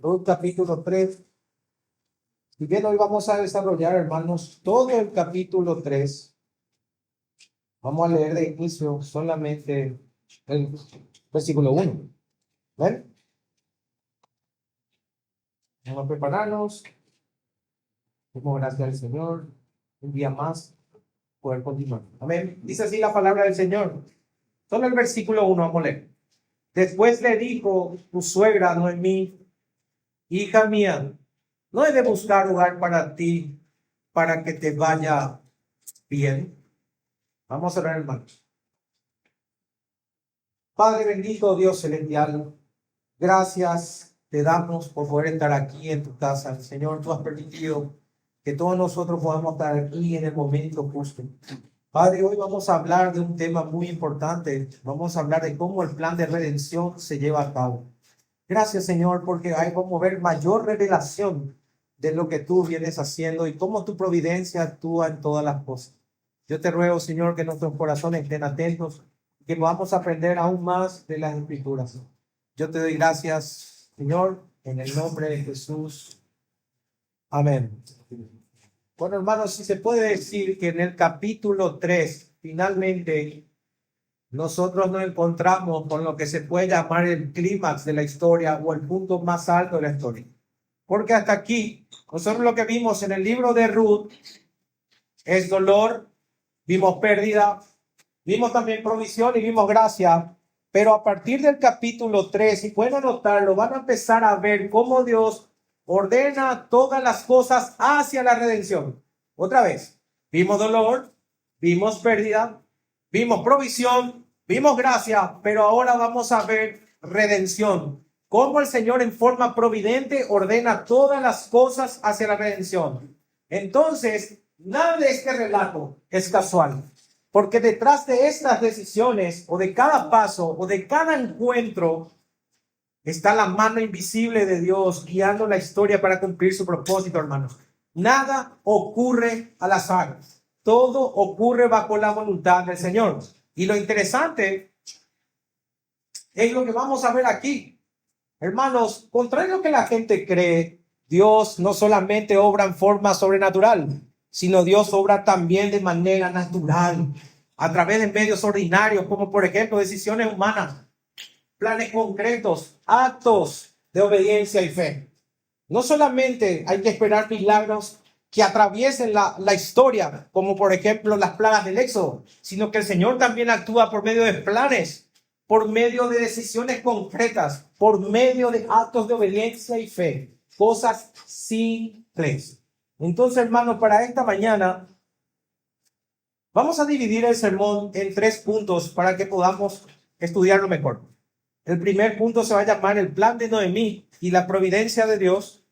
Ruth capítulo 3. Y bien, hoy vamos a desarrollar, hermanos, todo el capítulo 3. Vamos a leer de inicio solamente el versículo 1. ¿Ven? Vamos a prepararnos. Demos gracias al Señor. Un día más poder continuar. Amén. Dice así la palabra del Señor. Solo el versículo 1 vamos a leer. Después le dijo tu suegra Noemí: hija mía, no he de buscar hogar para ti, para que te vaya bien. Vamos a orar, hermanos. Padre bendito, Dios celestial, gracias te damos por poder estar aquí en tu casa. Señor, tú has permitido que todos nosotros podamos estar aquí en el momento justo. Padre, hoy vamos a hablar de un tema muy importante. Vamos a hablar de cómo el plan de redención se lleva a cabo. Gracias, Señor, porque ahí vamos a ver mayor revelación de lo que tú vienes haciendo y cómo tu providencia actúa en todas las cosas. Yo te ruego, Señor, que nuestros corazones estén atentos, que podamos aprender aún más de las Escrituras. Yo te doy gracias, Señor, en el nombre de Jesús. Amén. Bueno, hermanos, si se puede decir que en el capítulo 3, finalmente, nosotros nos encontramos con lo que se puede llamar el clímax de la historia o el punto más alto de la historia. Porque hasta aquí, nosotros lo que vimos en el libro de Ruth es dolor, vimos pérdida, vimos también provisión y vimos gracia. Pero a partir del capítulo 3, si pueden anotarlo, van a empezar a ver cómo Dios ordena todas las cosas hacia la redención. Otra vez, vimos dolor, vimos pérdida, vimos provisión, vimos gracia, pero ahora vamos a ver redención. Cómo el Señor en forma providente ordena todas las cosas hacia la redención. Entonces, nada de este relato es casual. Porque detrás de estas decisiones, o de cada paso, o de cada encuentro, está la mano invisible de Dios guiando la historia para cumplir su propósito, hermanos. Nada ocurre al azar. Todo ocurre bajo la voluntad del Señor. Y lo interesante es lo que vamos a ver aquí. Hermanos, contrario a lo que la gente cree, Dios no solamente obra en forma sobrenatural, sino Dios obra también de manera natural, a través de medios ordinarios, como por ejemplo decisiones humanas, planes concretos, actos de obediencia y fe. No solamente hay que esperar milagros que atraviesen la historia, como por ejemplo las plagas del Éxodo, sino que el Señor también actúa por medio de planes, por medio de decisiones concretas, por medio de actos de obediencia y fe, cosas simples. Entonces, hermanos, para esta mañana vamos a dividir el sermón en 3 puntos para que podamos estudiarlo mejor. El primer punto se va a llamar el plan de Noemí y la providencia de Dios,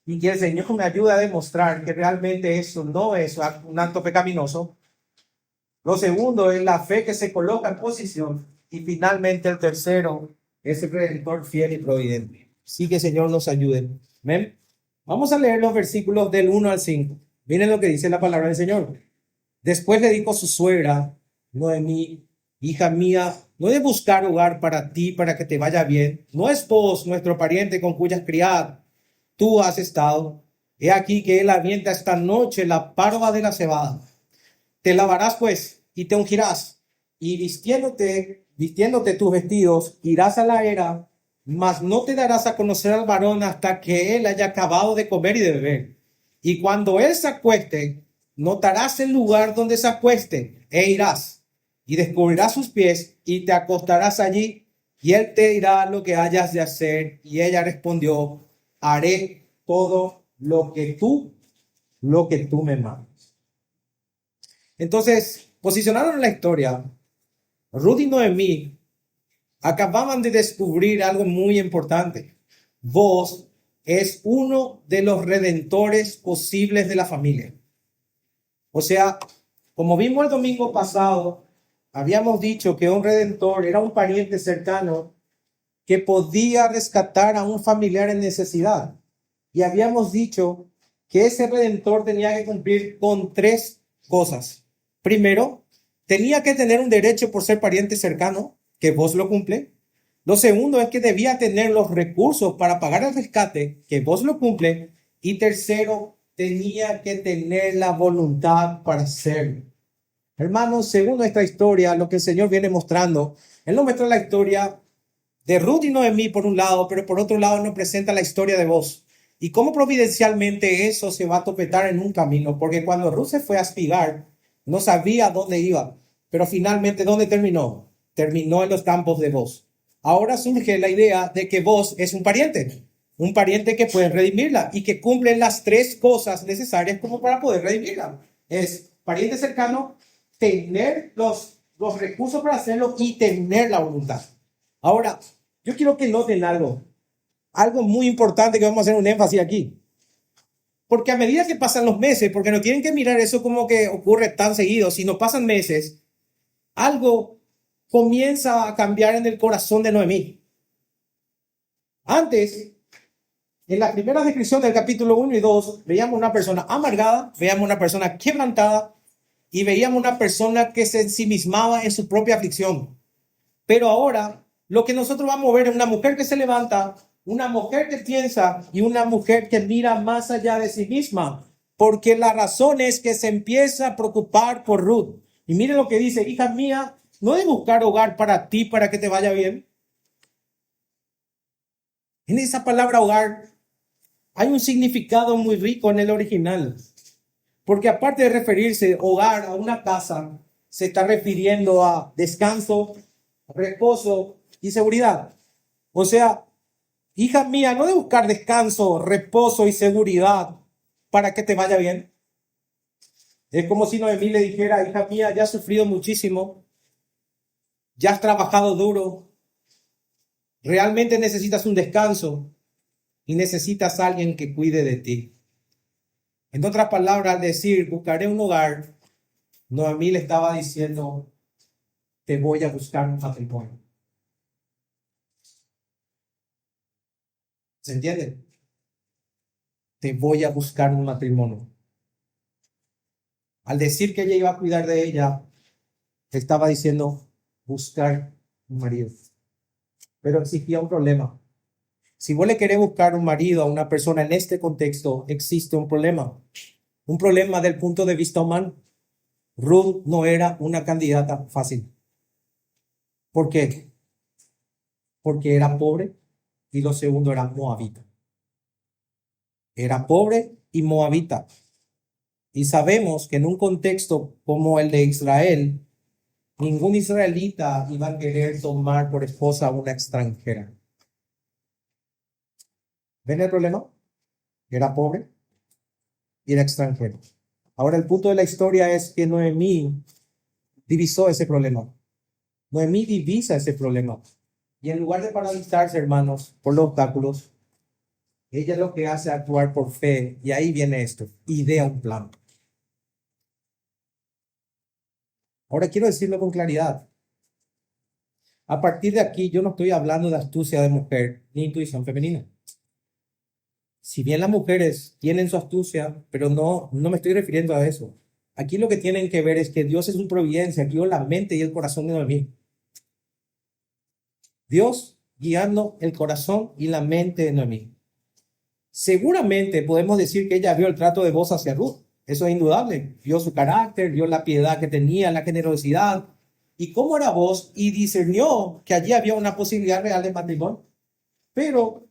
y que el Señor me ayude a demostrar que realmente eso no es un acto pecaminoso. Lo segundo es la fe que se coloca en posición, y finalmente el tercero es el Redentor fiel y providente. Así que el Señor nos ayude. ¿Ven? Vamos a leer los versículos del 1 al 5. Miren lo que dice la palabra del Señor. Después le dijo su suegra, Noemí: hija mía, no he de buscar hogar para ti, para que te vaya bien. ¿No es vos nuestro pariente con cuyas criadas tú has estado? He aquí que él avienta esta noche la parva de la cebada. Te lavarás pues y te ungirás, y vistiéndote tus vestidos, irás a la era, mas no te darás a conocer al varón hasta que él haya acabado de comer y de beber. Y cuando él se acueste, notarás el lugar donde se acueste, e irás, y descubrirás sus pies, y te acostarás allí, y él te dirá lo que hayas de hacer. Y ella respondió: haré todo lo que tú me mandes. Entonces, posicionaron en la historia, Ruth y Noemí acababan de descubrir algo muy importante. Vos es uno de los redentores posibles de la familia. O sea, como vimos el domingo pasado, habíamos dicho que un redentor era un pariente cercano que podía rescatar a un familiar en necesidad. Y habíamos dicho que ese redentor tenía que cumplir con 3 cosas. Primero, tenía que tener un derecho por ser pariente cercano, que vos lo cumple. Lo segundo es que debía tener los recursos para pagar el rescate, que vos lo cumple. Y tercero, tenía que tener la voluntad para hacerlo. Hermanos, según nuestra historia, lo que el Señor viene mostrando, Él nos muestra la historia de Ruth y Noemí por un lado, pero por otro lado nos presenta la historia de vos. Y cómo providencialmente eso se va a topetar en un camino, porque cuando Ruth se fue a espigar, no sabía dónde iba, pero finalmente, ¿dónde terminó? Terminó en los campos de vos. Ahora surge la idea de que vos es un pariente que puede redimirla y que cumple las tres cosas necesarias como para poder redimirla. Es pariente cercano, tener los recursos para hacerlo y tener la voluntad. Ahora, yo quiero que noten algo muy importante que vamos a hacer un énfasis aquí. Porque a medida que pasan los meses, porque no tienen que mirar eso como que ocurre tan seguido, si no pasan meses, algo comienza a cambiar en el corazón de Noemí. Antes, en la primera descripción del capítulo 1 y 2, veíamos una persona amargada, veíamos una persona quebrantada y veíamos una persona que se ensimismaba en su propia aflicción. Pero ahora, lo que nosotros vamos a ver es una mujer que se levanta, una mujer que piensa y una mujer que mira más allá de sí misma. Porque la razón es que se empieza a preocupar por Ruth. Y miren lo que dice: hija mía, no de buscar hogar para ti, para que te vaya bien. En esa palabra hogar hay un significado muy rico en el original. Porque aparte de referirse hogar a una casa, se está refiriendo a descanso, reposo y seguridad. O sea, hija mía, no de buscar descanso, reposo y seguridad para que te vaya bien. Es como si Noemí le dijera: hija mía, ya has sufrido muchísimo, ya has trabajado duro, realmente necesitas un descanso y necesitas a alguien que cuide de ti. En otras palabras, al decir buscaré un hogar, Noemí le estaba diciendo: te voy a buscar un matrimonio. ¿Se entiende? Te voy a buscar un matrimonio. Al decir que ella iba a cuidar de ella, estaba diciendo buscar un marido. Pero existía un problema. Si vos le querés buscar un marido a una persona en este contexto, existe un problema. Un problema del punto de vista humano. Ruth no era una candidata fácil. ¿Por qué? Porque era pobre y lo segundo era moabita. Era pobre y moabita. Y sabemos que en un contexto como el de Israel, ningún israelita iba a querer tomar por esposa a una extranjera. ¿Ven el problema? Era pobre y era extranjero. Ahora el punto de la historia es que Noemí divisó ese problema. Noemí divisa ese problema. Y en lugar de paralizarse, hermanos, por los obstáculos, ella lo que hace es actuar por fe. Y ahí viene esto: idea un plan. Ahora quiero decirlo con claridad. A partir de aquí, yo no estoy hablando de astucia de mujer ni intuición femenina. Si bien las mujeres tienen su astucia, pero no me estoy refiriendo a eso. Aquí lo que tienen que ver es que Dios es su providencia, guió la mente y el corazón de Noemí. Dios guiando el corazón y la mente de Noemí. Seguramente podemos decir que ella vio el trato de Boaz hacia Ruth. Eso es indudable. Vio su carácter, vio la piedad que tenía, la generosidad. Y cómo era Boaz, y discernió que allí había una posibilidad real de matrimonio. Pero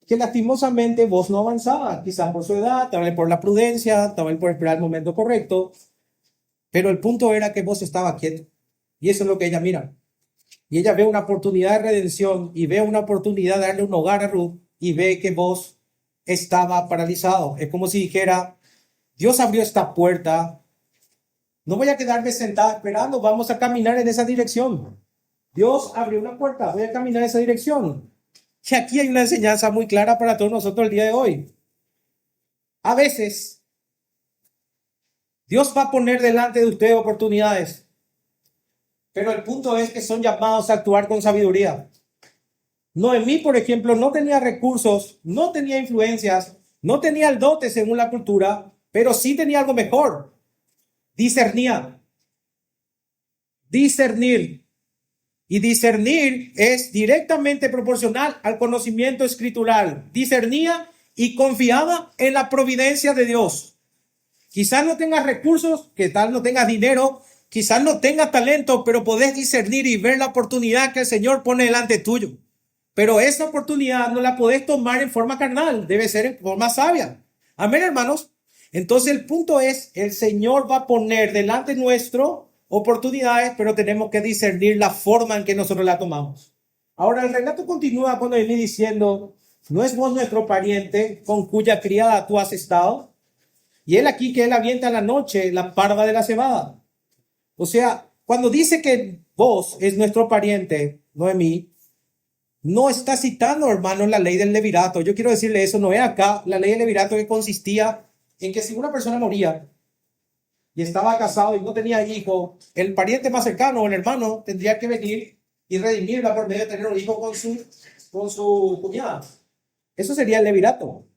que lastimosamente Boaz no avanzaba, quizás por su edad, tal vez por la prudencia, tal vez por esperar el momento correcto. Pero el punto era que Boaz estaba quieto. Y eso es lo que ella mira. Y ella ve una oportunidad de redención y ve una oportunidad de darle un hogar a Ruth y ve que Boaz estaba paralizado. Es como si dijera: Dios abrió esta puerta, no voy a quedarme sentada esperando, vamos a caminar en esa dirección. Dios abrió una puerta, voy a caminar en esa dirección. Y aquí hay una enseñanza muy clara para todos nosotros el día de hoy. A veces, Dios va a poner delante de usted oportunidades, pero el punto es que son llamados a actuar con sabiduría. Noemí, por ejemplo, no tenía recursos, no tenía influencias, no tenía el dote según la cultura, pero sí tenía algo mejor: discernía. Discernir. Y discernir es directamente proporcional al conocimiento escritural. Discernía y confiaba en la providencia de Dios. Quizás no tengas recursos, quizás no tengas dinero, quizás no tengas talento, pero podés discernir y ver la oportunidad que el Señor pone delante tuyo. Pero esa oportunidad no la podés tomar en forma carnal, debe ser en forma sabia. Amén, hermanos. Entonces el punto es, el Señor va a poner delante nuestro oportunidades, pero tenemos que discernir la forma en que nosotros la tomamos. Ahora el relato continúa cuando viene diciendo, ¿no es vos nuestro pariente con cuya criada tú has estado? Y él aquí que él avienta en la noche la parva de la cebada. O sea, cuando dice que vos es nuestro pariente, Noemí, no está citando, hermano, la ley del levirato. Yo quiero decirle eso, no es acá la ley del levirato que consistía en que si una persona moría y estaba casado y no tenía hijo, el pariente más cercano o el hermano tendría que venir y redimirla por medio de tener un hijo con su cuñada. Eso sería el levirato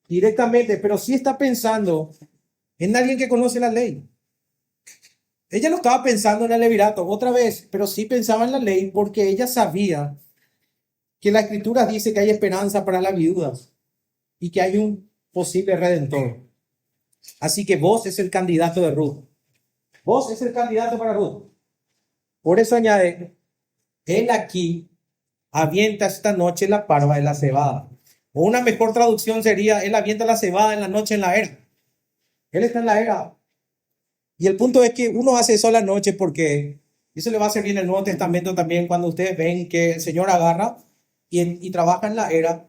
directamente, pero sí está pensando en alguien que conoce la ley. Ella no estaba pensando en el levirato otra vez, pero sí pensaba en la ley porque ella sabía que la escritura dice que hay esperanza para las viudas y que hay un posible redentor. Así que vos es el candidato de Ruth. Vos es el candidato para Ruth. Por eso añade, él aquí avienta esta noche la parva de la cebada. O una mejor traducción sería, él avienta la cebada en la noche en la era. Él está en la era. Y el punto es que uno hace eso a la noche porque eso le va a servir en el Nuevo Testamento también cuando ustedes ven que el Señor agarra y trabaja en la era.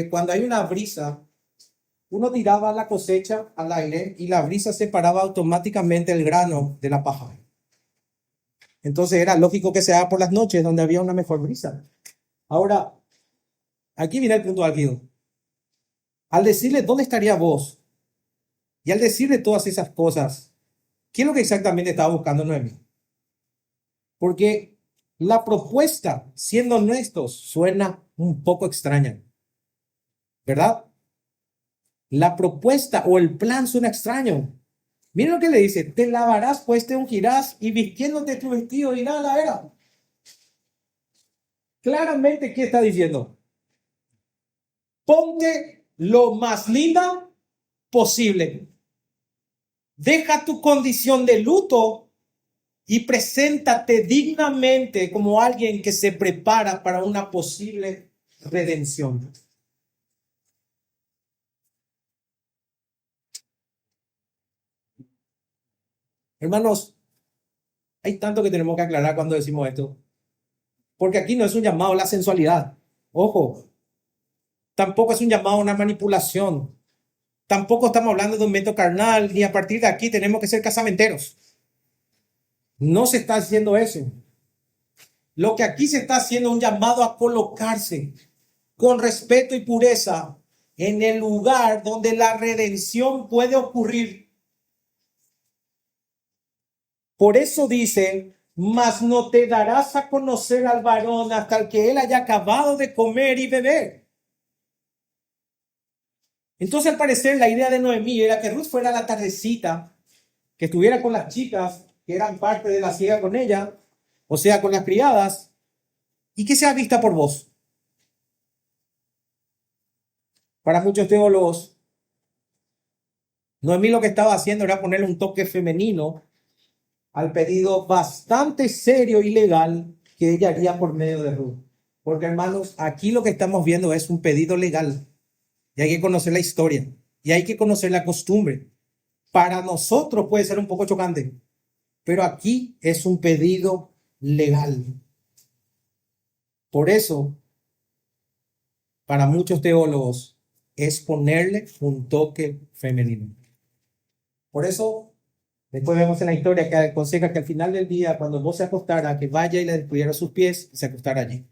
Cuando hay una brisa, uno tiraba la cosecha al aire y la brisa separaba automáticamente el grano de la paja. Entonces era lógico que se haga por las noches donde había una mejor brisa. Ahora, aquí viene el punto álgido. Al decirle, ¿dónde estaría vos? Y al decirle todas esas cosas, ¿qué es lo que exactamente estaba buscando Noemí? Porque la propuesta, siendo honestos, suena un poco extraña, ¿verdad? La propuesta o el plan suena extraño. Miren lo que le dice, te lavarás, pues te ungirás y vistiéndote tu vestido irá a la era. Claramente, ¿qué está diciendo? Ponte lo más linda posible. Deja tu condición de luto y preséntate dignamente como alguien que se prepara para una posible redención. Hermanos, hay tanto que tenemos que aclarar cuando decimos esto. Porque aquí no es un llamado a la sensualidad. Ojo, tampoco es un llamado a una manipulación. Tampoco estamos hablando de un método carnal, ni a partir de aquí tenemos que ser casamenteros. No se está haciendo eso. Lo que aquí se está haciendo es un llamado a colocarse con respeto y pureza en el lugar donde la redención puede ocurrir. Por eso dice, mas no te darás a conocer al varón hasta el que él haya acabado de comer y beber. Entonces, al parecer, la idea de Noemí era que Ruth fuera la tardecita, que estuviera con las chicas que eran parte de la siega con ella, o sea, con las criadas, y que sea vista por vos. Para muchos teólogos, Noemí lo que estaba haciendo era ponerle un toque femenino al pedido bastante serio y legal que ella haría por medio de Ruth. Porque, hermanos, aquí lo que estamos viendo es un pedido legal. Y hay que conocer la historia. Y hay que conocer la costumbre. Para nosotros puede ser un poco chocante. Pero aquí es un pedido legal. Por eso, para muchos teólogos, es ponerle un toque femenino. Por eso, después vemos en la historia que aconseja que al final del día, cuando vos se acostara, que vaya y le descubriera sus pies y se acostara allí.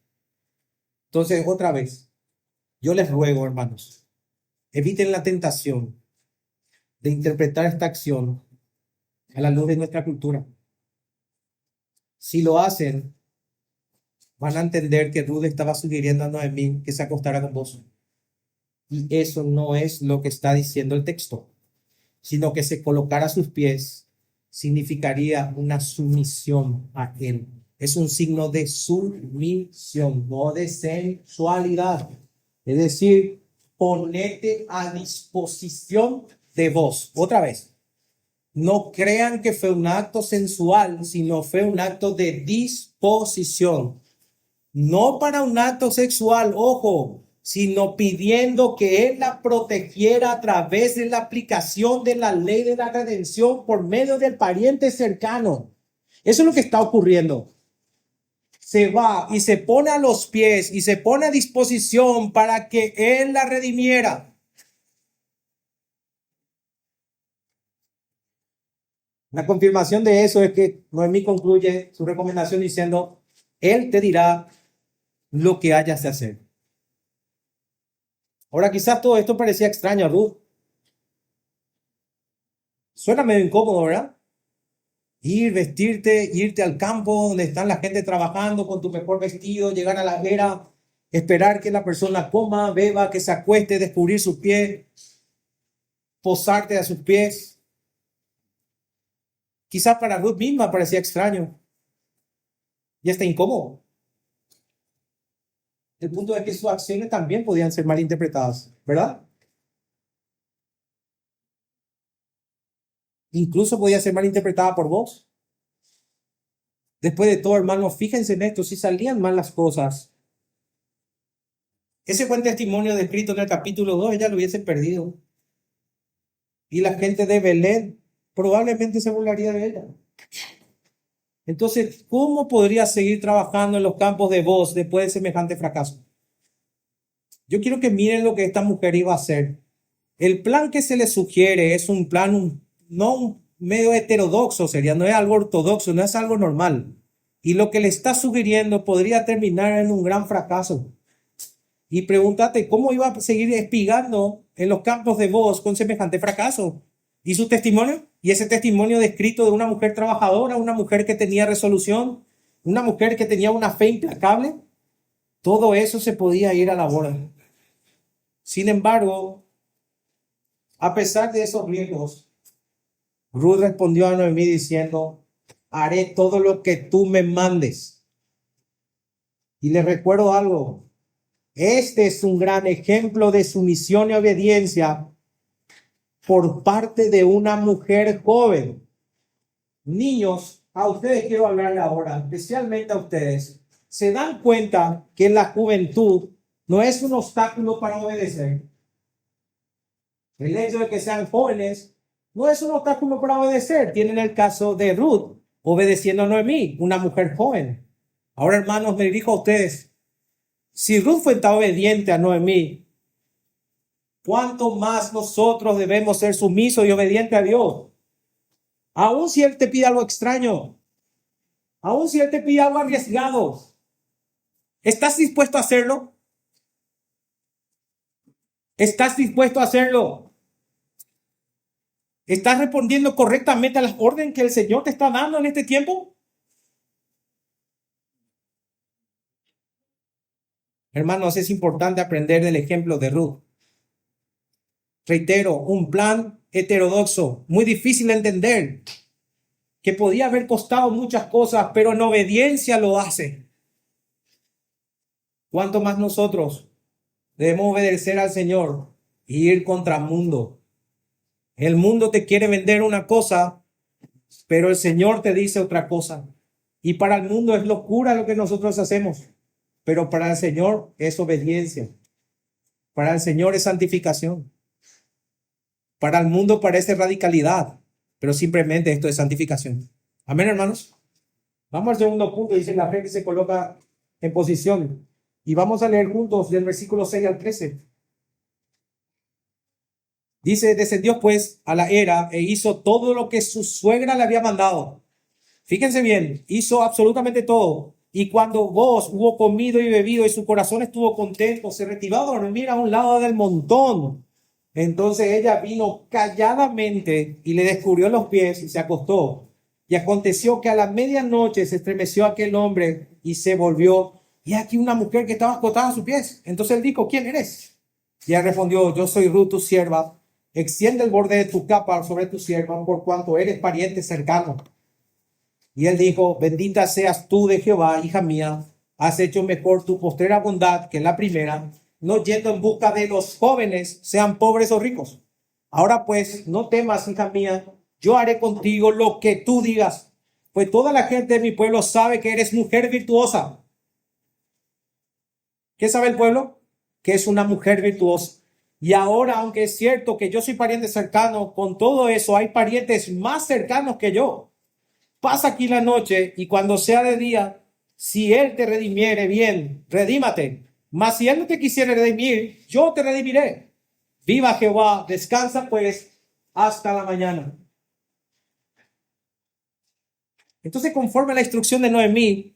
Entonces, otra vez, yo les ruego, hermanos, eviten la tentación de interpretar esta acción a la luz de nuestra cultura. Si lo hacen, van a entender que Ruth estaba sugiriendo a Noemí que se acostara con vos. Y eso no es lo que está diciendo el texto, sino que se colocara a sus pies significaría una sumisión a él. es un signo de sumisión, no de sensualidad. Es decir, ponete a disposición de vos. Otra vez, no crean que fue un acto sensual, sino fue un acto de disposición. No para un acto sexual, ojo, sino pidiendo que Él la protegiera a través de la aplicación de la ley de la redención por medio del pariente cercano. Eso es lo que está ocurriendo. Se va y se pone a los pies y se pone a disposición para que Él la redimiera. La confirmación de eso es que Noemí concluye su recomendación diciendo, Él te dirá lo que hayas de hacer. Ahora quizás todo esto parecía extraño a Ruth. Suena medio incómodo, ¿verdad? Vestirte, irte al campo donde están la gente trabajando con tu mejor vestido, llegar a la era, esperar que la persona coma, beba, que se acueste, descubrir sus pies, posarte a sus pies. Quizás para Ruth misma parecía extraño y hasta incómodo. El punto es que sus acciones también podían ser malinterpretadas, ¿verdad? Incluso podía ser malinterpretada por vos. Después de todo, hermanos, fíjense en esto, si salían mal las cosas. Ese buen testimonio descrito en el capítulo 2, ella lo hubiese perdido. Y la gente de Belén probablemente se burlaría de ella. Entonces, ¿cómo podría seguir trabajando en los campos de voz después de semejante fracaso? Yo quiero que miren lo que esta mujer iba a hacer. El plan que se le sugiere es un plan, no un medio heterodoxo, sería, no es algo ortodoxo, no es algo normal. Y lo que le está sugiriendo podría terminar en un gran fracaso. Y pregúntate, ¿cómo iba a seguir espigando en los campos de voz con semejante fracaso? ¿Y su testimonio? Y ese testimonio descrito de una mujer trabajadora, una mujer que tenía resolución, una mujer que tenía una fe implacable. Todo eso se podía ir a la borda. Sin embargo, a pesar de esos riesgos, Ruth respondió a Noemí diciendo, haré todo lo que tú me mandes. Y les recuerdo algo, este es un gran ejemplo de sumisión y obediencia por parte de una mujer joven. Niños, a ustedes quiero hablarle ahora, especialmente a ustedes. ¿Se dan cuenta que la juventud no es un obstáculo para obedecer? El hecho de que sean jóvenes no es un obstáculo para obedecer. Tienen el caso de Ruth, obedeciendo a Noemí, una mujer joven. Ahora, hermanos, me dirijo a ustedes. Si Ruth fue tan obediente a Noemí, ¿cuánto más nosotros debemos ser sumisos y obedientes a Dios? Aún si Él te pide algo extraño, aún si Él te pide algo arriesgado, ¿estás dispuesto a hacerlo? ¿Estás dispuesto a hacerlo? ¿Estás respondiendo correctamente a las órdenes que el Señor te está dando en este tiempo? Hermanos, es importante aprender del ejemplo de Ruth. Reitero, un plan heterodoxo, muy difícil de entender, que podía haber costado muchas cosas, pero en obediencia lo hace. ¿Cuánto más nosotros debemos obedecer al Señor y ir contra el mundo? El mundo te quiere vender una cosa, pero el Señor te dice otra cosa. Y para el mundo es locura lo que nosotros hacemos, pero para el Señor es obediencia. Para el Señor es santificación. Para el mundo parece radicalidad, pero simplemente esto es santificación. Amén, hermanos. Vamos al segundo punto. Dice la fe que se coloca en posición. Y vamos a leer juntos del versículo 6 al 13. Dice, descendió pues a la era e hizo todo lo que su suegra le había mandado. Fíjense bien, hizo absolutamente todo. Y cuando vos hubo comido y bebido y su corazón estuvo contento, se retiró a dormir a un lado del montón. Entonces ella vino calladamente y le descubrió los pies y se acostó. Y aconteció que a la medianoche se estremeció aquel hombre y se volvió. Y aquí una mujer que estaba acostada a sus pies. Entonces él dijo, ¿quién eres? Y ella respondió, yo soy Ruth, tu sierva. Extiende el borde de tu capa sobre tu sierva, por cuanto eres pariente cercano. Y él dijo, bendita seas tú de Jehová, hija mía, has hecho mejor tu postrera bondad que la primera, no yendo en busca de los jóvenes, sean pobres o ricos. Ahora pues, no temas, hija mía, yo haré contigo lo que tú digas, pues toda la gente de mi pueblo sabe que eres mujer virtuosa. ¿Qué sabe el pueblo? Que es una mujer virtuosa. Y ahora, aunque es cierto que yo soy pariente cercano, con todo eso hay parientes más cercanos que yo. Pasa aquí la noche y cuando sea de día, si él te redimiere, bien, redímate. Mas si él no te quisiera redimir, yo te redimiré. Viva Jehová, descansa pues hasta la mañana. Entonces, conforme a la instrucción de Noemí,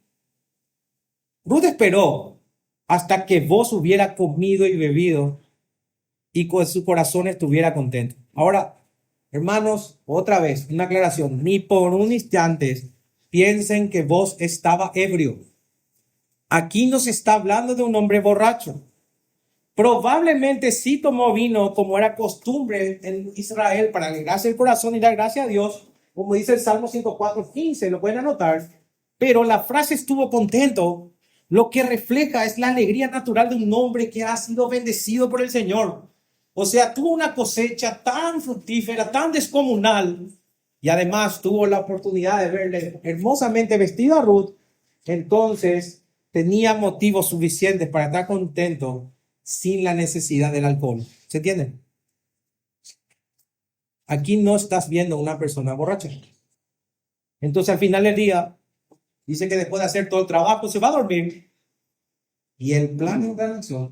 Ruth esperó hasta que vos hubiera comido y bebido y con su corazón estuviera contento. Ahora, hermanos, otra vez, una aclaración. Ni por un instante piensen que vos estaba ebrio. Aquí no se está hablando de un hombre borracho. Probablemente sí tomó vino como era costumbre en Israel para alegrarse el corazón y dar gracias a Dios, como dice el Salmo 104:15, lo pueden anotar. Pero la frase estuvo contento, lo que refleja es la alegría natural de un hombre que ha sido bendecido por el Señor. O sea, tuvo una cosecha tan fructífera, tan descomunal, y además tuvo la oportunidad de verle hermosamente vestido a Ruth. Entonces tenía motivos suficientes para estar contento sin la necesidad del alcohol. ¿Se entiende? Aquí no estás viendo una persona borracha. Entonces al final del día, dice que después de hacer todo el trabajo se va a dormir. Y el plan de la acción,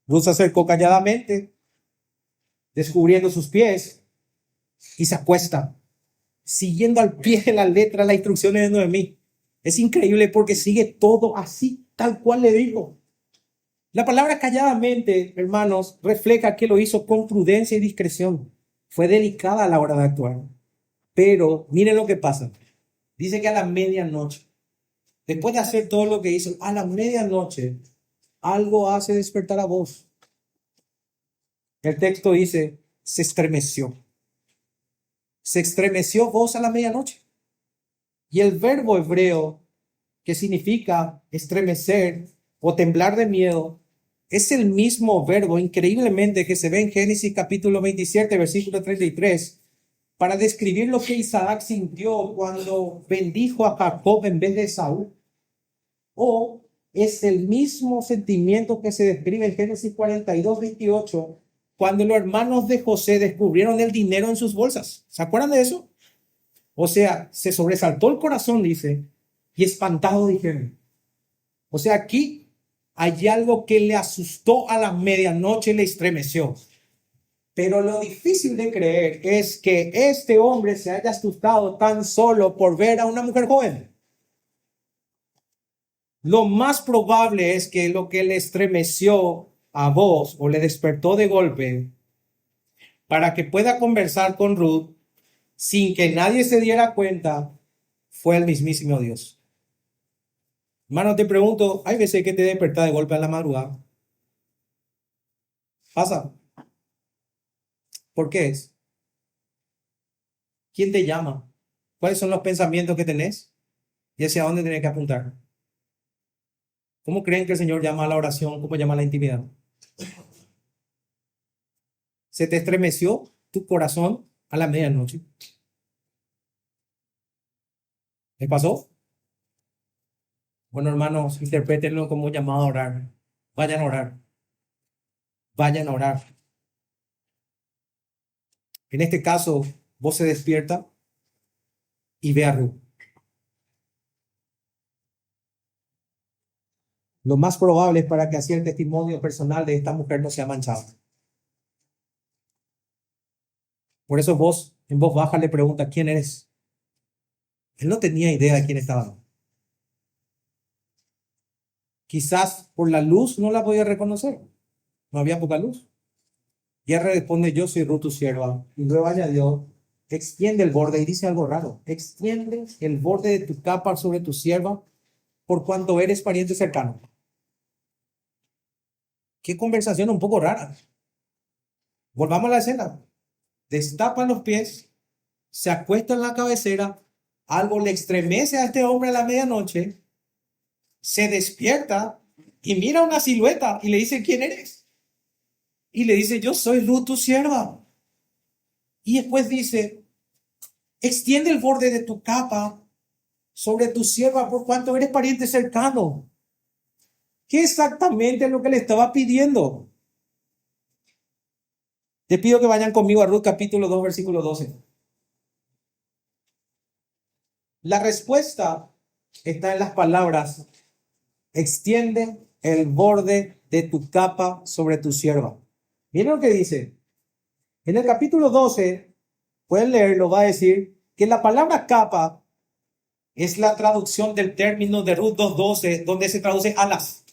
Ruth se acercó calladamente, descubriendo sus pies, y se acuesta, siguiendo al pie de la letra las instrucciones de Noemí. Es increíble porque sigue todo así, tal cual le dijo. La palabra calladamente, hermanos, refleja que lo hizo con prudencia y discreción. Fue delicada a la hora de actuar. Pero miren lo que pasa. Dice que a la medianoche, después de hacer todo lo que hizo, a la medianoche, algo hace despertar a vos. El texto dice, se estremeció. Se estremeció vos a la medianoche. Y el verbo hebreo que significa estremecer o temblar de miedo, es el mismo verbo increíblemente que se ve en Génesis capítulo 27, versículo 33, para describir lo que Isaac sintió cuando bendijo a Jacob en vez de Saúl. O es el mismo sentimiento que se describe en Génesis 42, 28, cuando los hermanos de José descubrieron el dinero en sus bolsas. ¿Se acuerdan de eso? O sea, se sobresaltó el corazón, dice, y espantado dijeron. O sea, aquí hay algo que le asustó a la medianoche y le estremeció. Pero lo difícil de creer es que este hombre se haya asustado tan solo por ver a una mujer joven. Lo más probable es que lo que le estremeció a vos o le despertó de golpe para que pueda conversar con Ruth sin que nadie se diera cuenta fue el mismísimo Dios. Hermano, te pregunto, ¿hay veces que te despertas de golpe a la madrugada? ¿Pasa? ¿Por qué es? ¿Quién te llama? ¿Cuáles son los pensamientos que tenés? ¿Y hacia dónde tenés que apuntar? ¿Cómo creen que el Señor llama a la oración? ¿Cómo llama a la intimidad? ¿Se te estremeció tu corazón a la medianoche? ¿Qué pasó? Bueno, hermanos, interprétenlo como un llamado a orar. Vayan a orar. Vayan a orar. En este caso, vos se despierta y ve a Ruth. Lo más probable es para que así el testimonio personal de esta mujer no sea manchado. Por eso vos, en voz baja, le pregunta, ¿quién eres? Él no tenía idea de quién estaba. Quizás por la luz no la podía reconocer. No había poca luz. Y él responde, yo soy Ruth, tu sierva. Y luego añadió, extiende el borde. Y dice algo raro. Extiende el borde de tu capa sobre tu sierva por cuanto eres pariente cercano. Qué conversación un poco rara. Volvamos a la escena. Destapan los pies, se acuesta en la cabecera Algo le estremece a este hombre a la medianoche, se despierta y mira una silueta y le dice, ¿quién eres? Y le dice, yo soy Ruth, tu sierva. Y después dice, extiende el borde de tu capa sobre tu sierva por cuanto eres pariente cercano. ¿Qué exactamente es lo que le estaba pidiendo? Te pido que vayan conmigo a Ruth capítulo 2, versículo 12. La respuesta está en las palabras, extiende el borde de tu capa sobre tu sierva. Miren lo que dice. En el capítulo 12, pueden leerlo, va a decir que la palabra capa es la traducción del término de Ruth 2:12, donde se traduce alas.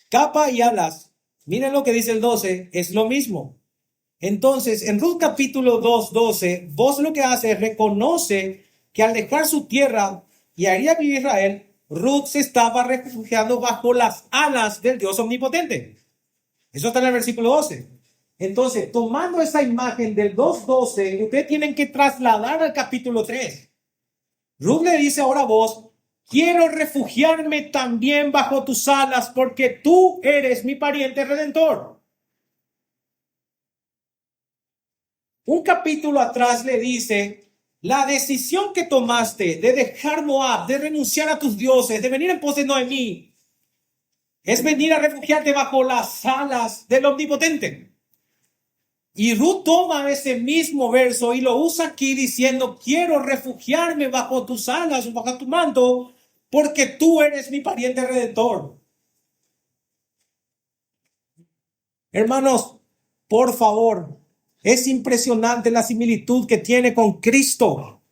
Capa y alas, miren lo que dice el 12, es lo mismo. Entonces, en Ruth capítulo 2:12, vos lo que hace es reconoce que al dejar su tierra y haría vivir Israel, Ruth se estaba refugiando bajo las alas del Dios omnipotente. Eso está en el versículo 12. Entonces, tomando esa imagen del 2:12, ustedes tienen que trasladar al capítulo 3. Ruth le dice ahora a vos, quiero refugiarme también bajo tus alas porque tú eres mi pariente redentor. Un capítulo atrás le dice, la decisión que tomaste de dejar Moab, de renunciar a tus dioses, de venir en pos de Noemí, es venir a refugiarte bajo las alas del Omnipotente. Y Ruth toma ese mismo verso y lo usa aquí diciendo, quiero refugiarme bajo tus alas o bajo tu manto, porque tú eres mi pariente redentor. Hermanos, por favor, es impresionante la similitud que tiene con Cristo.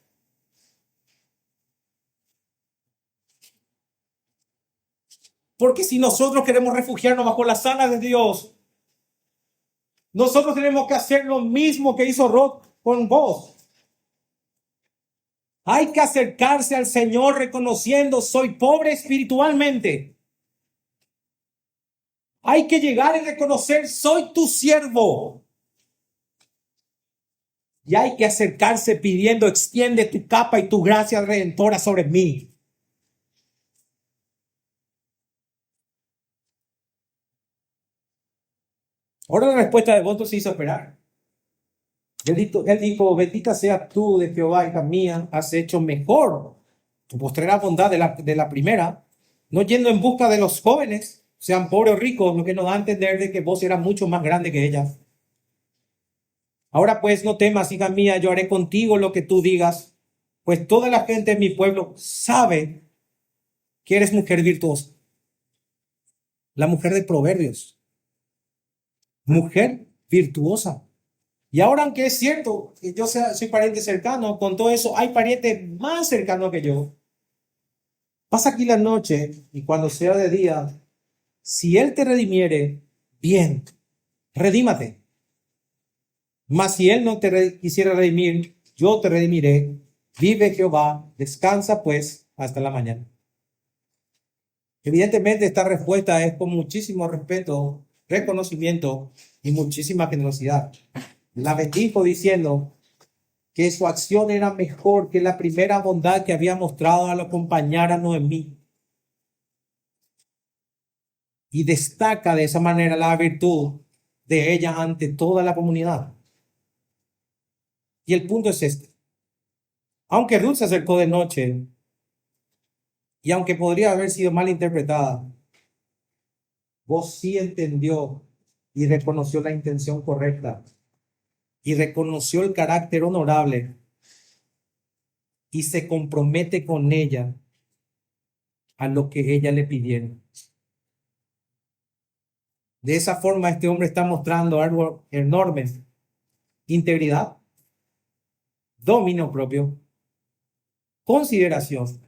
Porque si nosotros queremos refugiarnos bajo las alas de Dios, nosotros tenemos que hacer lo mismo que hizo Ruth con vos. Hay que acercarse al Señor reconociendo, soy pobre espiritualmente. Hay que llegar y reconocer, soy tu siervo. Y hay que acercarse pidiendo, extiende tu capa y tu gracia redentora sobre mí. Ahora la respuesta de votos se hizo esperar. Él dijo, bendita seas tú de Jehová, hija mía, has hecho mejor tu postrera bondad de la primera, no yendo en busca de los jóvenes, sean pobres o ricos, lo que nos da a entender de que vos eras mucho más grande que ellas. Ahora pues no temas, hija mía, yo haré contigo lo que tú digas, pues toda la gente de mi pueblo sabe que eres mujer virtuosa. La mujer de Proverbios. Mujer virtuosa. Y ahora, aunque es cierto que yo soy pariente cercano, con todo eso hay parientes más cercanos que yo. Pasa aquí la noche y cuando sea de día, si él te redimiere, bien, redímate. Mas si él no te quisiera redimir, yo te redimiré. Vive Jehová, descansa pues hasta la mañana. Evidentemente esta respuesta es con muchísimo respeto, reconocimiento y muchísima generosidad. La bendijo diciendo que su acción era mejor que la primera bondad que había mostrado al acompañar a Noemí. Y destaca de esa manera la virtud de ella ante toda la comunidad. Y el punto es este. Aunque Ruth se acercó de noche, y aunque podría haber sido mal interpretada, vos sí entendió y reconoció la intención correcta y reconoció el carácter honorable y se compromete con ella a lo que ella le pidiera. De esa forma, este hombre está mostrando algo enorme: integridad, dominio propio, consideración,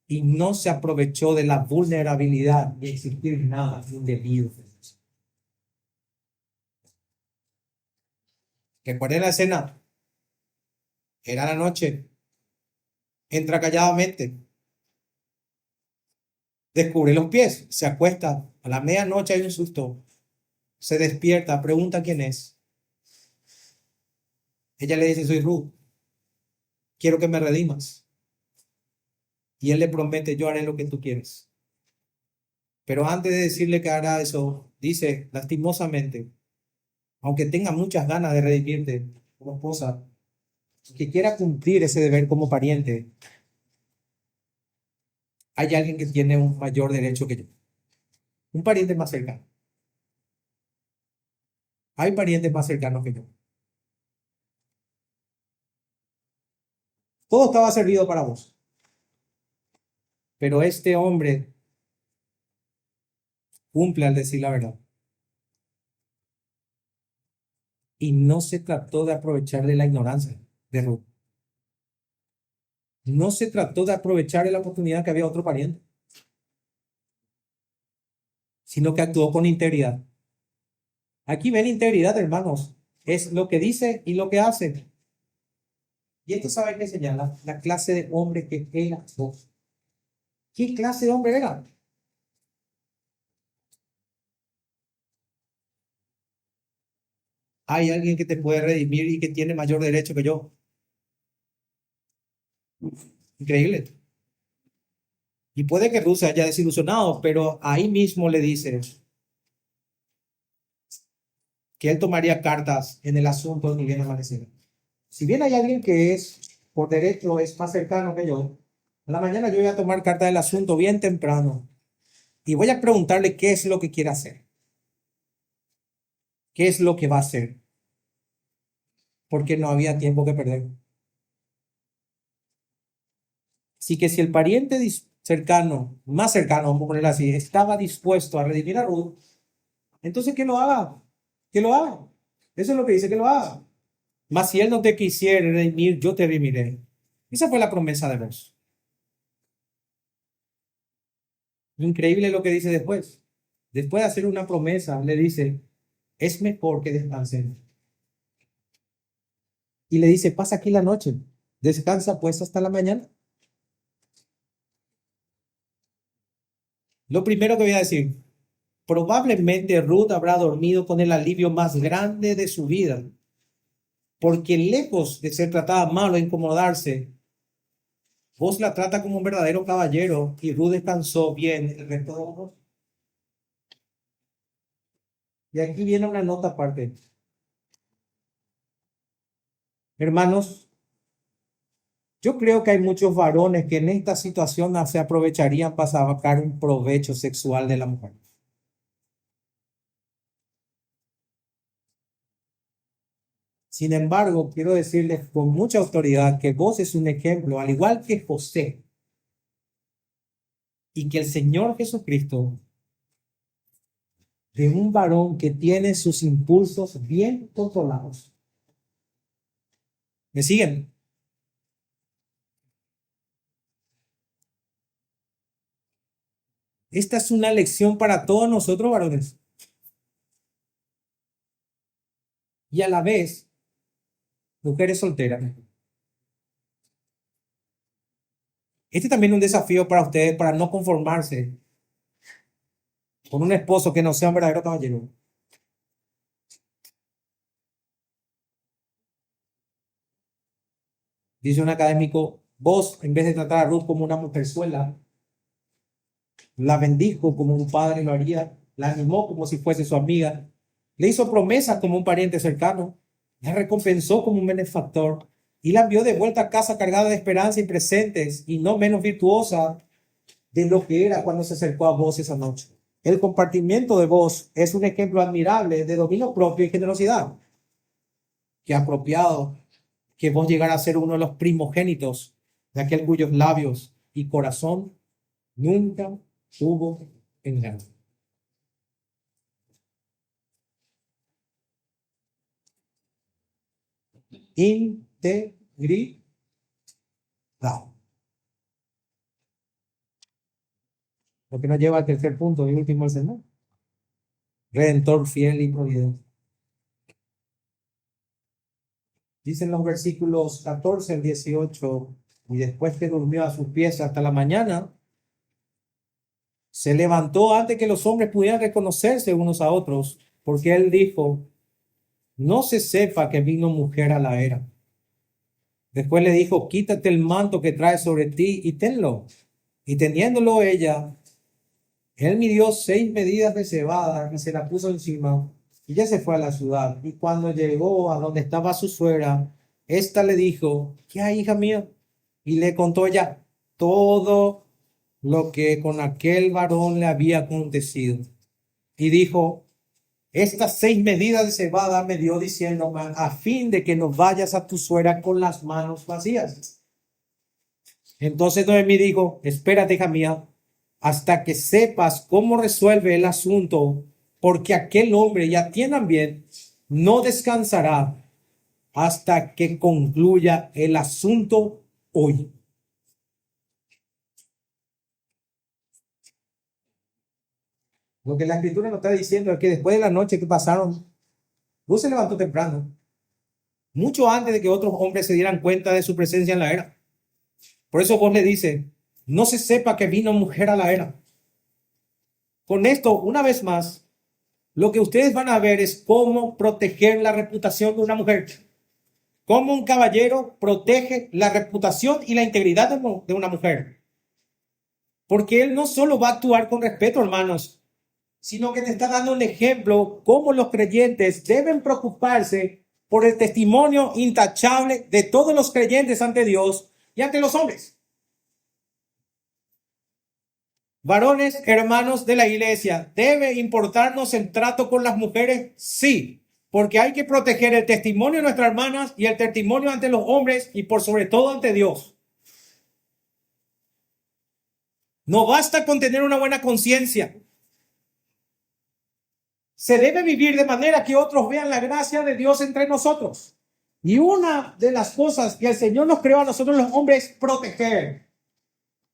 y no se aprovechó de la vulnerabilidad y existir nada indebido. Recuerden la escena. Era la noche. Entra calladamente. Descubre los pies. Se acuesta. A la medianoche hay un susto. Se despierta. Pregunta quién es. Ella le dice, soy Ruth, quiero que me redimas. Y él le promete, yo haré lo que tú quieres. Pero antes de decirle que hará eso, dice lastimosamente, aunque tenga muchas ganas de redimirte como esposa, que quiera cumplir ese deber como pariente, hay alguien que tiene un mayor derecho que yo. Un pariente más cercano. Hay parientes más cercanos que yo. Todo estaba servido para vos. Pero este hombre cumple al decir la verdad. Y no se trató de aprovechar de la ignorancia de Ruth. No se trató de aprovechar de la oportunidad que había otro pariente, sino que actuó con integridad. Aquí ven integridad, hermanos. Es lo que dice y lo que hace. Y esto sabe qué señala la clase de hombre que era vos. ¿Qué clase de hombre era? Hay alguien que te puede redimir y que tiene mayor derecho que yo. Increíble. Y puede que Ruth se haya desilusionado, pero ahí mismo le dice que él tomaría cartas en el asunto ni bien amaneciera. Si bien hay alguien que es, por derecho, es más cercano que yo, en la mañana yo voy a tomar carta del asunto bien temprano y voy a preguntarle qué es lo que quiere hacer, qué es lo que va a hacer, porque no había tiempo que perder. Así que si el pariente cercano, más cercano, vamos a ponerlo así, estaba dispuesto a redimir a Ruth, entonces que lo haga, que lo haga. Eso es lo que dice, que lo haga. Mas si él no te quisiera redimir, yo te redimiré. Esa fue la promesa de Dios. Increíble lo que dice después. Después de hacer una promesa, le dice, es mejor que descansen. Y le dice, pasa aquí la noche, descansa pues hasta la mañana. Lo primero que voy a decir, probablemente Ruth habrá dormido con el alivio más grande de su vida, porque lejos de ser tratada mal o incomodarse, vos la trata como un verdadero caballero y Ruth descansó bien el resto de la noche. Y aquí viene una nota aparte. Hermanos, yo creo que hay muchos varones que en esta situación se aprovecharían para sacar un provecho sexual de la mujer. Sin embargo, quiero decirles con mucha autoridad que vos es un ejemplo, al igual que José, y que el Señor Jesucristo, de un varón que tiene sus impulsos bien controlados. ¿Me siguen? Esta es una lección para todos nosotros varones. Y a la vez, mujeres solteras. Este también es un desafío para ustedes, para no conformarse con un esposo que no sea un verdadero caballero. Dice un académico, vos, en vez de tratar a Ruth como una mujerzuela, la bendijo como un padre lo haría, la animó como si fuese su amiga, le hizo promesas como un pariente cercano, la recompensó como un benefactor y la envió de vuelta a casa cargada de esperanza y presentes y no menos virtuosa de lo que era cuando se acercó a vos esa noche. El compartimiento de vos es un ejemplo admirable de dominio propio y generosidad. Qué apropiado que vos llegara a ser uno de los primogénitos de aquel cuyos labios y corazón nunca hubo engaño. Integridad. Lo que nos lleva al tercer punto y último del sermón. Redentor fiel y providente. Dicen los versículos 14 al 18, y después que durmió a sus pies hasta la mañana, se levantó antes que los hombres pudieran reconocerse unos a otros, porque él dijo, no se sepa que vino mujer a la era. Después le dijo, quítate el manto que traes sobre ti y tenlo. Y teniéndolo ella, él midió 6 medidas de cebada y se la puso encima y ya se fue a la ciudad. Y cuando llegó a donde estaba su suegra, ésta le dijo, ¿qué hay, hija mía? Y le contó ella todo lo que con aquel varón le había acontecido. Y dijo, estas 6 medidas de cebada me dio diciendo a fin de que no vayas a tu suegra con las manos vacías. Entonces Noemí dijo, espérate, hija mía, hasta que sepas cómo resuelve el asunto, porque aquel hombre, ya tienen bien, no descansará hasta que concluya el asunto hoy. Lo que la escritura nos está diciendo es que después de la noche que pasaron, Ruth se levantó temprano, mucho antes de que otros hombres se dieran cuenta de su presencia en la era. Por eso vos le dice, no se sepa que vino mujer a la era. Con esto, una vez más, lo que ustedes van a ver es cómo proteger la reputación de una mujer. Cómo un caballero protege la reputación y la integridad de una mujer. Porque él no solo va a actuar con respeto, hermanos, sino que te está dando un ejemplo cómo los creyentes deben preocuparse por el testimonio intachable de todos los creyentes ante Dios y ante los hombres. Varones, hermanos de la iglesia, ¿debe importarnos el trato con las mujeres? Sí, porque hay que proteger el testimonio de nuestras hermanas y el testimonio ante los hombres y por sobre todo ante Dios. No basta con tener una buena conciencia. Se debe vivir de manera que otros vean la gracia de Dios entre nosotros. Y una de las cosas que el Señor nos creó a nosotros los hombres es proteger.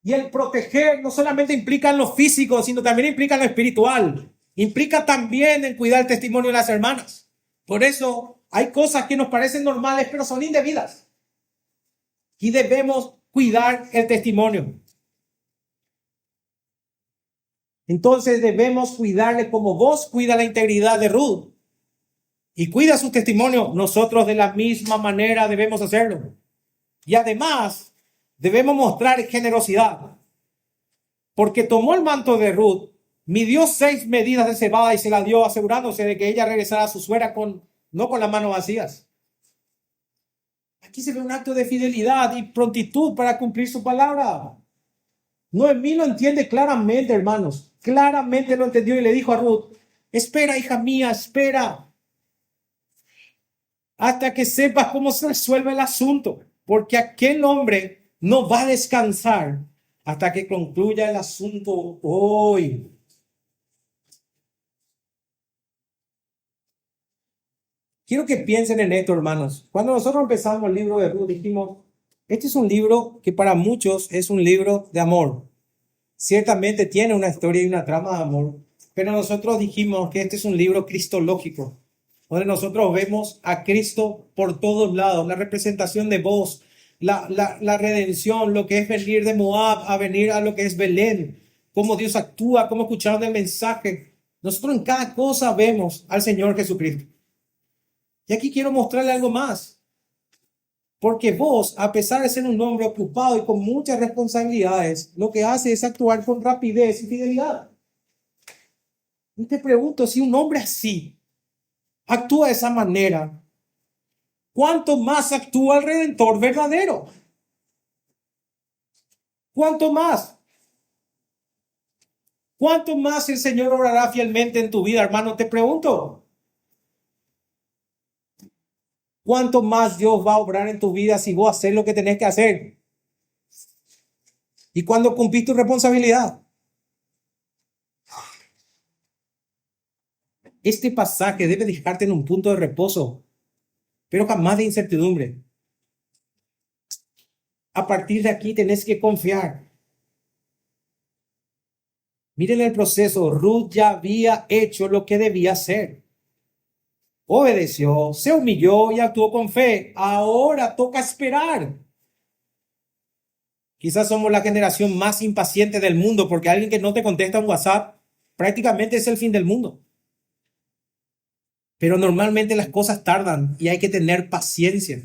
Y el proteger no solamente implica en lo físico, sino también implica en lo espiritual. Implica también en cuidar el testimonio de las hermanas. Por eso hay cosas que nos parecen normales, pero son indebidas. Y debemos cuidar el testimonio. Entonces debemos cuidarle como vos cuida la integridad de Ruth. Y cuida su testimonio. Nosotros de la misma manera debemos hacerlo. Y además debemos mostrar generosidad. Porque tomó el manto de Ruth, midió 6 medidas de cebada y se la dio, asegurándose de que ella regresara a su suegra no con las manos vacías. Aquí se ve un acto de fidelidad y prontitud para cumplir su palabra. Noemí lo entiende claramente, hermanos. Claramente lo entendió y le dijo a Ruth, espera, hija mía, espera. Hasta que sepas cómo se resuelve el asunto. Porque aquel hombre no va a descansar hasta que concluya el asunto hoy. Quiero que piensen en esto, hermanos. Cuando nosotros empezamos el libro de Ruth, dijimos, este es un libro que para muchos es un libro de amor. Ciertamente tiene una historia y una trama de amor, pero nosotros dijimos que este es un libro cristológico, donde nosotros vemos a Cristo por todos lados, la representación de voz, la redención, lo que es venir de Moab a venir a lo que es Belén, cómo Dios actúa, cómo escucharon el mensaje. Nosotros en cada cosa vemos al Señor Jesucristo. Y aquí quiero mostrarle algo más. Porque vos, a pesar de ser un hombre ocupado y con muchas responsabilidades, lo que hace es actuar con rapidez y fidelidad. Y te pregunto, si un hombre así actúa de esa manera, ¿cuánto más actúa el Redentor verdadero? ¿Cuánto más? ¿Cuánto más el Señor obrará fielmente en tu vida, hermano? Te pregunto. ¿Cuánto más Dios va a obrar en tu vida si vos haces lo que tenés que hacer? Y cuando cumplís tu responsabilidad. Este pasaje debe dejarte en un punto de reposo, pero jamás de incertidumbre. A partir de aquí tenés que confiar. Miren el proceso. Ruth ya había hecho lo que debía hacer. Obedeció, se humilló y actuó con fe. Ahora toca esperar. Quizás somos la generación más impaciente del mundo porque alguien que no te contesta un WhatsApp prácticamente es el fin del mundo. Pero normalmente las cosas tardan y hay que tener paciencia.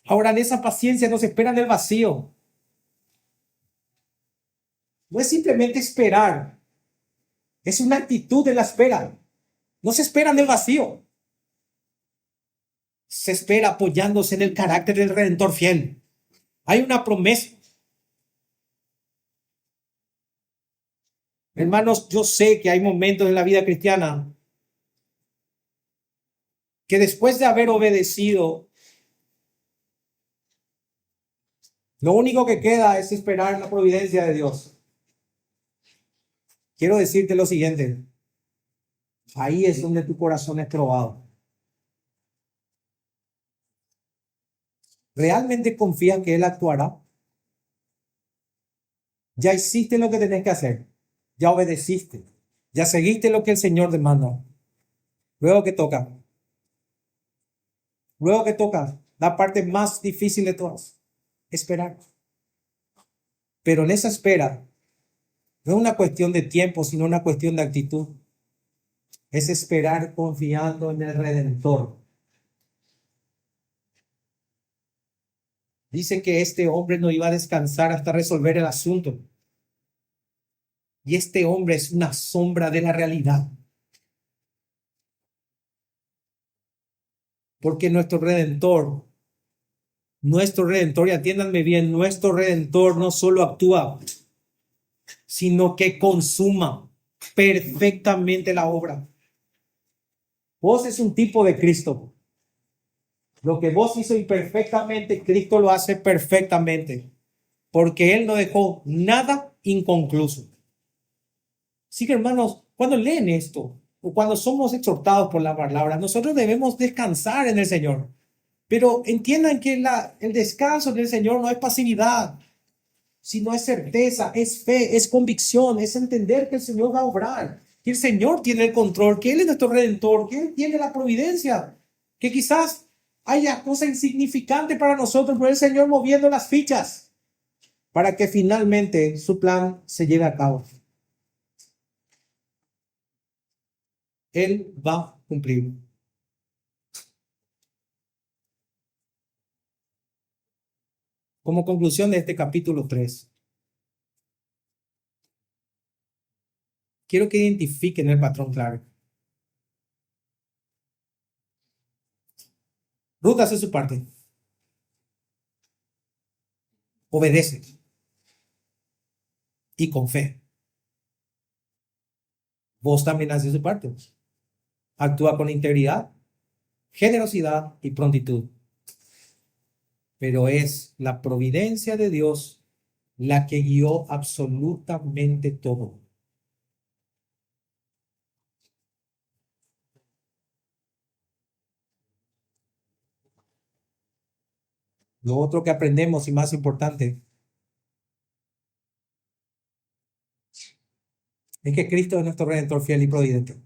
Ahora, en esa paciencia nos espera en el vacío. No es simplemente esperar, es una actitud de la espera. No se espera en el vacío, se espera apoyándose en el carácter del Redentor fiel. Hay una promesa. Hermanos, yo sé que hay momentos en la vida cristiana que después de haber obedecido, lo único que queda es esperar la providencia de Dios. Quiero decirte lo siguiente, ahí es donde tu corazón es probado. ¿Realmente confías que Él actuará? Ya hiciste lo que tenés que hacer, ya obedeciste, ya seguiste lo que el Señor demanda. Luego que toca, la parte más difícil de todas, esperar. Pero en esa espera, no es una cuestión de tiempo, sino una cuestión de actitud. Es esperar confiando en el Redentor. Dice que este hombre no iba a descansar hasta resolver el asunto. Y este hombre es una sombra de la realidad. Porque nuestro Redentor, y atiéndanme bien, nuestro Redentor no solo actúa, sino que consuma perfectamente la obra. Vos es un tipo de Cristo. Lo que vos hizo imperfectamente, Cristo lo hace perfectamente, porque Él no dejó nada inconcluso. Así que hermanos, cuando leen esto, o cuando somos exhortados por la palabra, nosotros debemos descansar en el Señor. Pero entiendan que el descanso en el Señor no es pasividad, sino es certeza, es fe, es convicción, es entender que el Señor va a obrar, que el Señor tiene el control, que Él es nuestro Redentor, que Él tiene la providencia, que quizás haya cosa insignificante para nosotros, pero el Señor moviendo las fichas para que finalmente su plan se lleve a cabo. Él va a cumplir. Como conclusión de este capítulo 3, quiero que identifiquen el patrón claro. Ruth hace su parte. Obedece. Y con fe. Vos también haces su parte. Actúa con integridad, generosidad y prontitud. Pero es la providencia de Dios la que guió absolutamente todo. Lo otro que aprendemos y más importante es que Cristo es nuestro Redentor fiel y providente.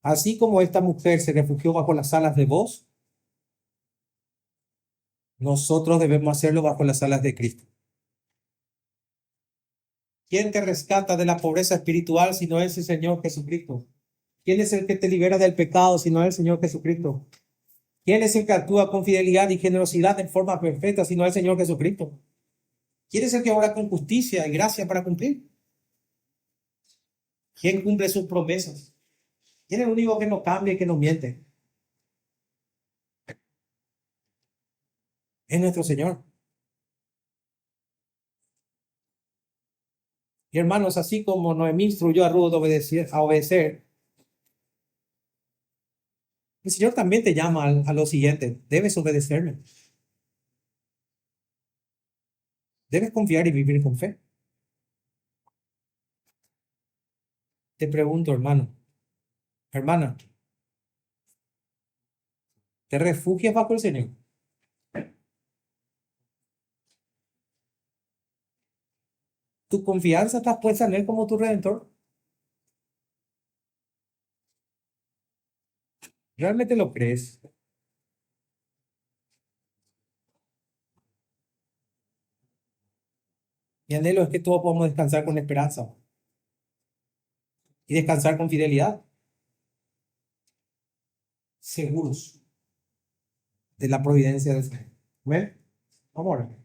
Así como esta mujer se refugió bajo las alas de vos, nosotros debemos hacerlo bajo las alas de Cristo. ¿Quién te rescata de la pobreza espiritual si no es el Señor Jesucristo? ¿Quién es el que te libera del pecado si no es el Señor Jesucristo? ¿Quién es el que actúa con fidelidad y generosidad en forma perfecta si no es el Señor Jesucristo? ¿Quién es el que obra con justicia y gracia para cumplir? ¿Quién cumple sus promesas? ¿Quién es el único que no cambia y que no miente? Es nuestro Señor. Y hermanos, así como Noemí instruyó a Ruth a obedecer, el Señor también te llama a lo siguiente: debes obedecerme. Debes confiar y vivir con fe. Te pregunto, hermano, hermana, ¿te refugias bajo el Señor? ¿Tu confianza está puesta en Él como tu Redentor? ¿Realmente lo crees? Mi anhelo es que todos podamos descansar con esperanza y descansar con fidelidad. seguros de la providencia del Señor. ¿Ven? Vamos a orar.